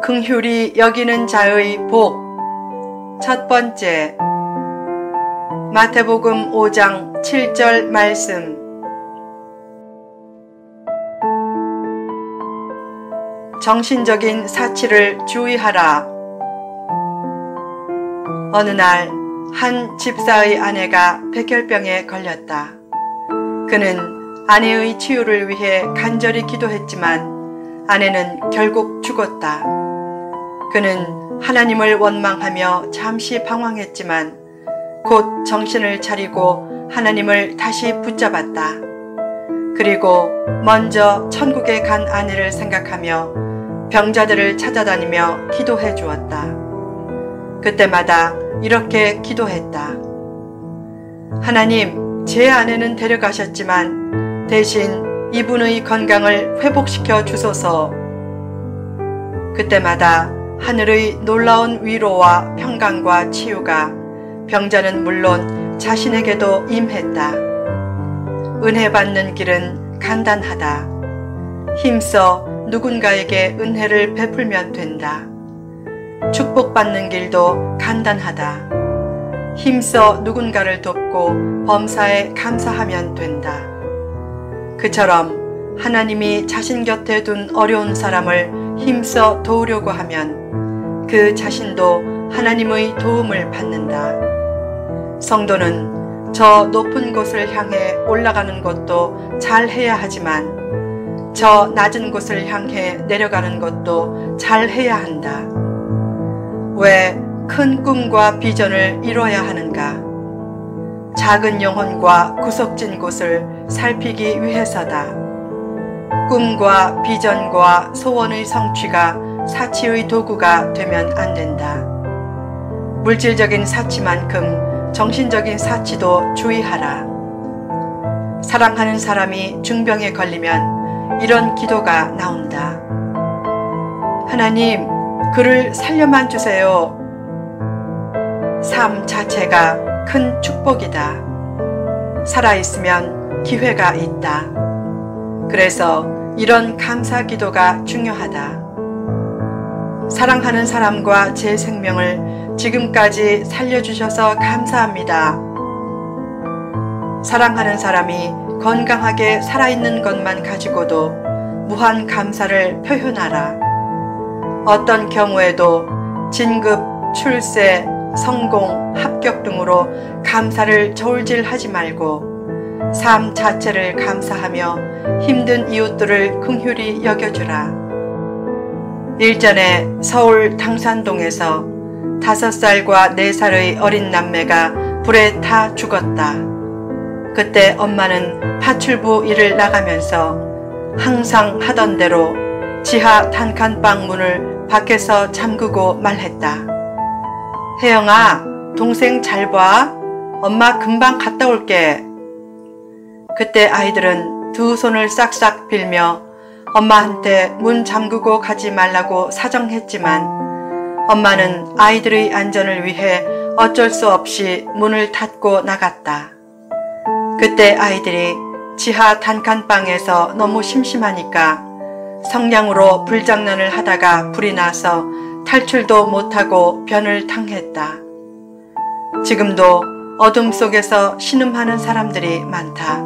긍휼히 여기는 자의 복. 첫 번째, 마태복음 5장 7절 말씀. 정신적인 사치를 주의하라. 어느 날 한 집사의 아내가 백혈병에 걸렸다. 그는 아내의 치유를 위해 간절히 기도했지만 아내는 결국 죽었다. 그는 하나님을 원망하며 잠시 방황했지만 곧 정신을 차리고 하나님을 다시 붙잡았다. 그리고 먼저 천국에 간 아내를 생각하며 병자들을 찾아다니며 기도해 주었다. 그때마다 이렇게 기도했다. 하나님, 제 아내는 데려가셨지만 대신 이분의 건강을 회복시켜 주소서. 그때마다 하늘의 놀라운 위로와 평강과 치유가 병자는 물론 자신에게도 임했다. 은혜 받는 길은 간단하다. 힘써 누군가에게 은혜를 베풀면 된다. 축복받는 길도 간단하다. 힘써 누군가를 돕고 범사에 감사하면 된다. 그처럼 하나님이 자신 곁에 둔 어려운 사람을 힘써 도우려고 하면 그 자신도 하나님의 도움을 받는다. 성도는 저 높은 곳을 향해 올라가는 것도 잘 해야 하지만 저 낮은 곳을 향해 내려가는 것도 잘 해야 한다. 왜 큰 꿈과 비전을 이뤄야 하는가? 작은 영혼과 구석진 곳을 살피기 위해서다. 꿈과 비전과 소원의 성취가 사치의 도구가 되면 안 된다. 물질적인 사치만큼 정신적인 사치도 주의하라. 사랑하는 사람이 중병에 걸리면 이런 기도가 나온다. 하나님, 그를 살려만 주세요. 삶 자체가 큰 축복이다. 살아있으면 기회가 있다. 그래서 이런 감사 기도가 중요하다. 사랑하는 사람과 제 생명을 지금까지 살려주셔서 감사합니다. 사랑하는 사람이 건강하게 살아있는 것만 가지고도 무한 감사를 표현하라. 어떤 경우에도 진급, 출세, 성공, 합격 등으로 감사를 저울질하지 말고 삶 자체를 감사하며 힘든 이웃들을 긍휼히 여겨주라. 일전에 서울 당산동에서 5살과 4살의 어린 남매가 불에 타 죽었다. 그때 엄마는 파출부 일을 나가면서 항상 하던 대로 지하 단칸방 문을 밖에서 잠그고 말했다. 혜영아, 동생 잘 봐. 엄마 금방 갔다 올게. 그때 아이들은 두 손을 싹싹 빌며 엄마한테 문 잠그고 가지 말라고 사정했지만 엄마는 아이들의 안전을 위해 어쩔 수 없이 문을 닫고 나갔다. 그때 아이들이 지하 단칸방에서 너무 심심하니까 성냥으로 불장난을 하다가 불이 나서 탈출도 못하고 변을 당했다. 지금도 어둠 속에서 신음하는 사람들이 많다.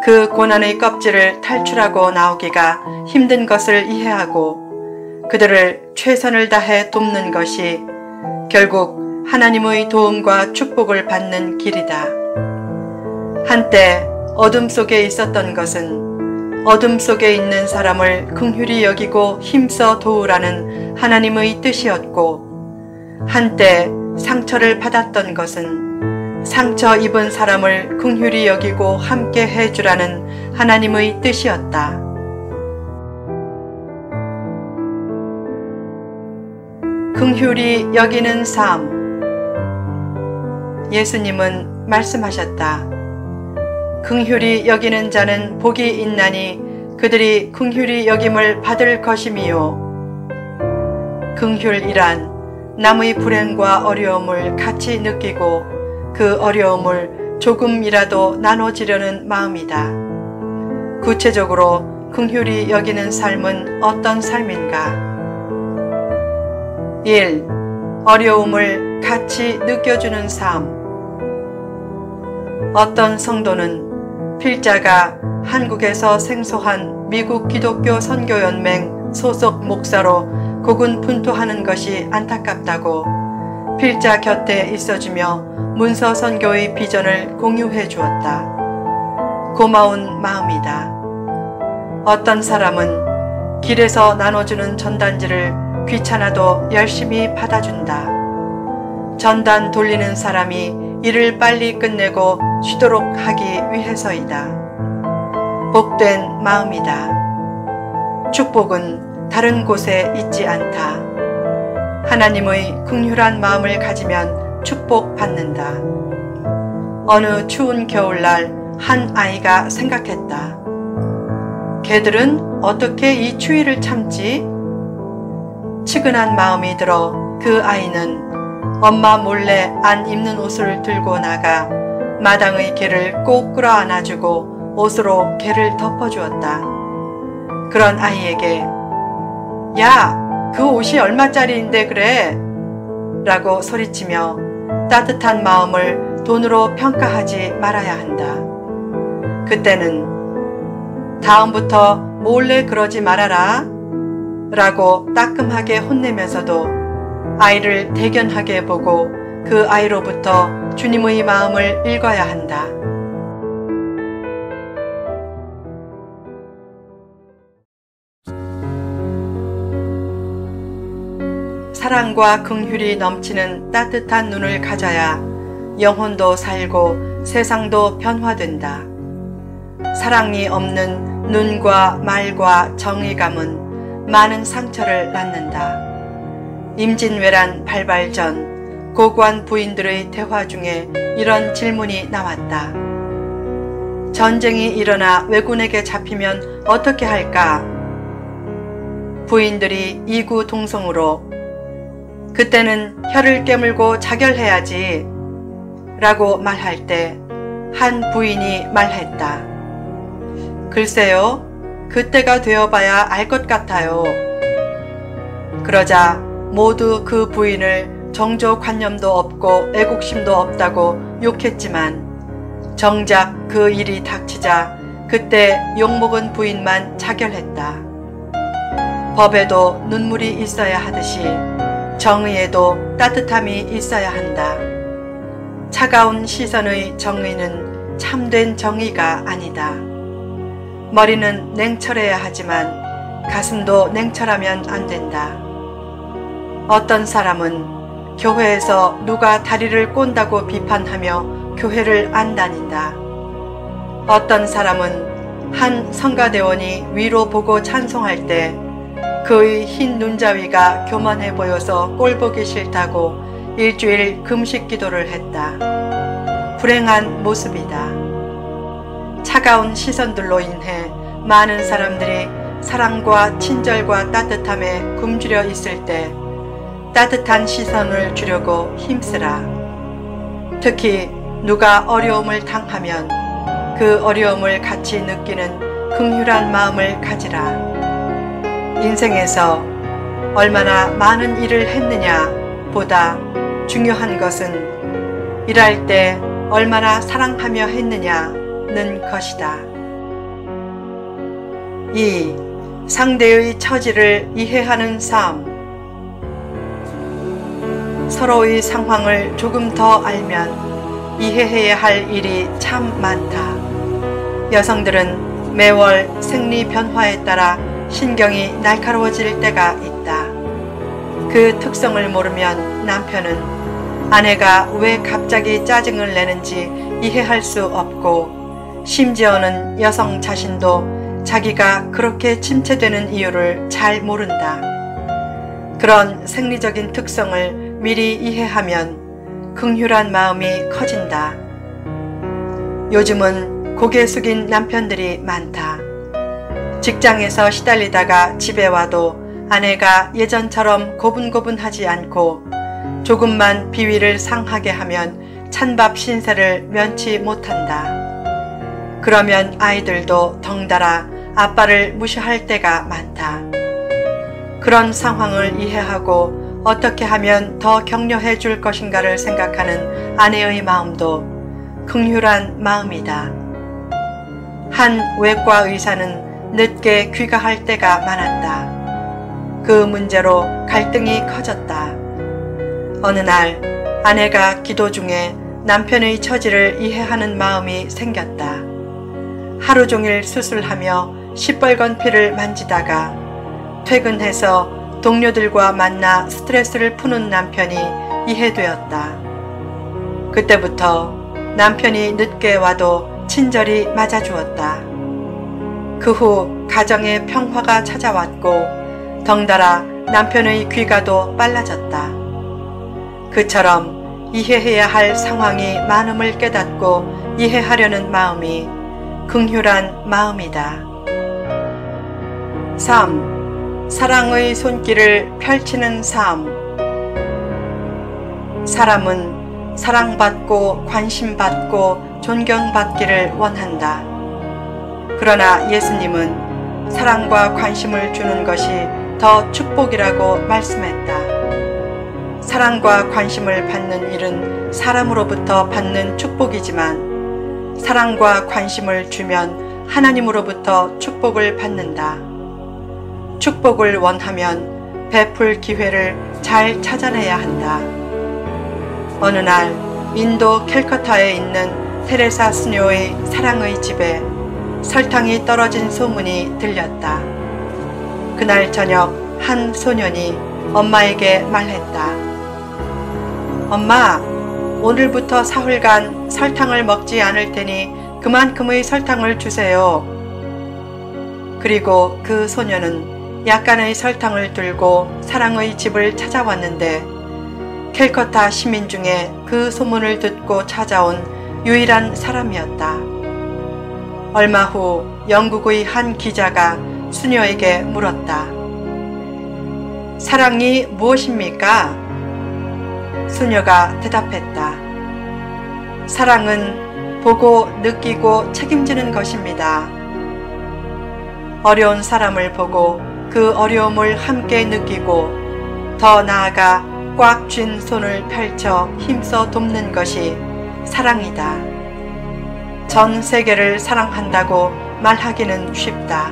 그 고난의 껍질을 탈출하고 나오기가 힘든 것을 이해하고 그들을 최선을 다해 돕는 것이 결국 하나님의 도움과 축복을 받는 길이다. 한때 어둠 속에 있었던 것은 어둠 속에 있는 사람을 긍휼히 여기고 힘써 도우라는 하나님의 뜻이었고, 한때 상처를 받았던 것은 상처 입은 사람을 긍휼히 여기고 함께 해주라는 하나님의 뜻이었다. 긍휼히 여기는 삶. 예수님은 말씀하셨다. 긍휼히 여기는 자는 복이 있나니 그들이 긍휼히 여김을 받을 것임이요. 긍휼이란 남의 불행과 어려움을 같이 느끼고 그 어려움을 조금이라도 나눠지려는 마음이다. 구체적으로 긍휼히 여기는 삶은 어떤 삶인가? 1. 어려움을 같이 느껴주는 삶. 어떤 성도는 필자가 한국에서 생소한 미국 기독교 선교연맹 소속 목사로 고군분투하는 것이 안타깝다고 필자 곁에 있어주며 문서 선교의 비전을 공유해 주었다. 고마운 마음이다. 어떤 사람은 길에서 나눠주는 전단지를 귀찮아도 열심히 받아준다. 전단 돌리는 사람이 일을 빨리 끝내고 쉬도록 하기 위해서이다. 복된 마음이다. 축복은 다른 곳에 있지 않다. 하나님의 긍휼한 마음을 가지면 축복받는다. 어느 추운 겨울날 한 아이가 생각했다. 걔들은 어떻게 이 추위를 참지? 측은한 마음이 들어 그 아이는 엄마 몰래 안 입는 옷을 들고 나가 마당의 개를 꼭 끌어안아주고 옷으로 개를 덮어주었다. 그런 아이에게 야, 그 옷이 얼마짜리인데 그래? 라고 소리치며 따뜻한 마음을 돈으로 평가하지 말아야 한다. 그때는 다음부터 몰래 그러지 말아라 라고 따끔하게 혼내면서도 아이를 대견하게 보고 그 아이로부터 주님의 마음을 읽어야 한다. 사랑과 긍휼이 넘치는 따뜻한 눈을 가져야 영혼도 살고 세상도 변화된다. 사랑이 없는 눈과 말과 정의감은 많은 상처를 낳는다. 임진왜란 발발 전 고관 부인들의 대화 중에 이런 질문이 나왔다. 전쟁이 일어나 왜군에게 잡히면 어떻게 할까? 부인들이 이구동성으로 그때는 혀를 깨물고 자결해야지 라고 말할 때 한 부인이 말했다. 글쎄요, 그때가 되어봐야 알 것 같아요. 그러자 모두 그 부인을 정조관념도 없고 애국심도 없다고 욕했지만 정작 그 일이 닥치자 그때 욕먹은 부인만 자결했다. 법에도 눈물이 있어야 하듯이 정의에도 따뜻함이 있어야 한다. 차가운 시선의 정의는 참된 정의가 아니다. 머리는 냉철해야 하지만 가슴도 냉철하면 안 된다. 어떤 사람은 교회에서 누가 다리를 꼰다고 비판하며 교회를 안 다닌다. 어떤 사람은 한 성가대원이 위로 보고 찬송할 때 그의 흰 눈자위가 교만해 보여서 꼴보기 싫다고 일주일 금식 기도를 했다. 불행한 모습이다. 차가운 시선들로 인해 많은 사람들이 사랑과 친절과 따뜻함에 굶주려 있을 때 따뜻한 시선을 주려고 힘쓰라. 특히 누가 어려움을 당하면 그 어려움을 같이 느끼는 긍휼한 마음을 가지라. 인생에서 얼마나 많은 일을 했느냐 보다 중요한 것은 일할 때 얼마나 사랑하며 했느냐는 것이다. 2. 상대의 처지를 이해하는 삶. 서로의 상황을 조금 더 알면 이해해야 할 일이 참 많다. 여성들은 매월 생리 변화에 따라 신경이 날카로워질 때가 있다. 그 특성을 모르면 남편은 아내가 왜 갑자기 짜증을 내는지 이해할 수 없고 심지어는 여성 자신도 자기가 그렇게 침체되는 이유를 잘 모른다. 그런 생리적인 특성을 미리 이해하면 긍휼한 마음이 커진다. 요즘은 고개 숙인 남편들이 많다. 직장에서 시달리다가 집에 와도 아내가 예전처럼 고분고분하지 않고 조금만 비위를 상하게 하면 찬밥 신세를 면치 못한다. 그러면 아이들도 덩달아 아빠를 무시할 때가 많다. 그런 상황을 이해하고 어떻게 하면 더 격려해 줄 것인가를 생각하는 아내의 마음도 긍휼한 마음이다. 한 외과 의사는 늦게 귀가할 때가 많았다. 그 문제로 갈등이 커졌다. 어느 날 아내가 기도 중에 남편의 처지를 이해하는 마음이 생겼다. 하루 종일 수술하며 시뻘건 피를 만지다가 퇴근해서 동료들과 만나 스트레스를 푸는 남편이 이해되었다. 그때부터 남편이 늦게 와도 친절히 맞아주었다. 그 후 가정에 평화가 찾아왔고 덩달아 남편의 귀가도 빨라졌다. 그처럼 이해해야 할 상황이 많음을 깨닫고 이해하려는 마음이 긍휼한 마음이다. 3. 사랑의 손길을 펼치는 삶. 사람은 사랑받고 관심받고 존경받기를 원한다. 그러나 예수님은 사랑과 관심을 주는 것이 더 축복이라고 말씀했다. 사랑과 관심을 받는 일은 사람으로부터 받는 축복이지만 사랑과 관심을 주면 하나님으로부터 축복을 받는다. 축복을 원하면 베풀 기회를 잘 찾아내야 한다. 어느 날 인도 캘커타에 있는 테레사 스녀의 사랑의 집에 설탕이 떨어진 소문이 들렸다. 그날 저녁 한 소년이 엄마에게 말했다. 엄마, 오늘부터 사흘간 설탕을 먹지 않을 테니 그만큼의 설탕을 주세요. 그리고 그 소년은 약간의 설탕을 들고 사랑의 집을 찾아왔는데 캘커타 시민 중에 그 소문을 듣고 찾아온 유일한 사람이었다. 얼마 후 영국의 한 기자가 수녀에게 물었다. 사랑이 무엇입니까? 수녀가 대답했다. 사랑은 보고 느끼고 책임지는 것입니다. 어려운 사람을 보고 그 어려움을 함께 느끼고 더 나아가 꽉 쥔 손을 펼쳐 힘써 돕는 것이 사랑이다. 전 세계를 사랑한다고 말하기는 쉽다.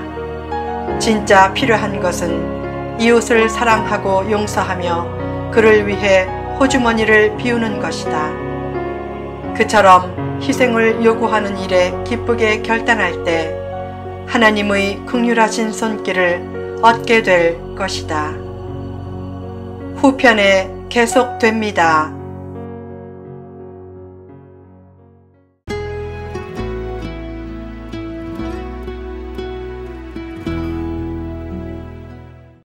진짜 필요한 것은 이웃을 사랑하고 용서하며 그를 위해 호주머니를 비우는 것이다. 그처럼 희생을 요구하는 일에 기쁘게 결단할 때 하나님의 긍휼하신 손길을 얻게 될 것이다. 후편에 계속됩니다.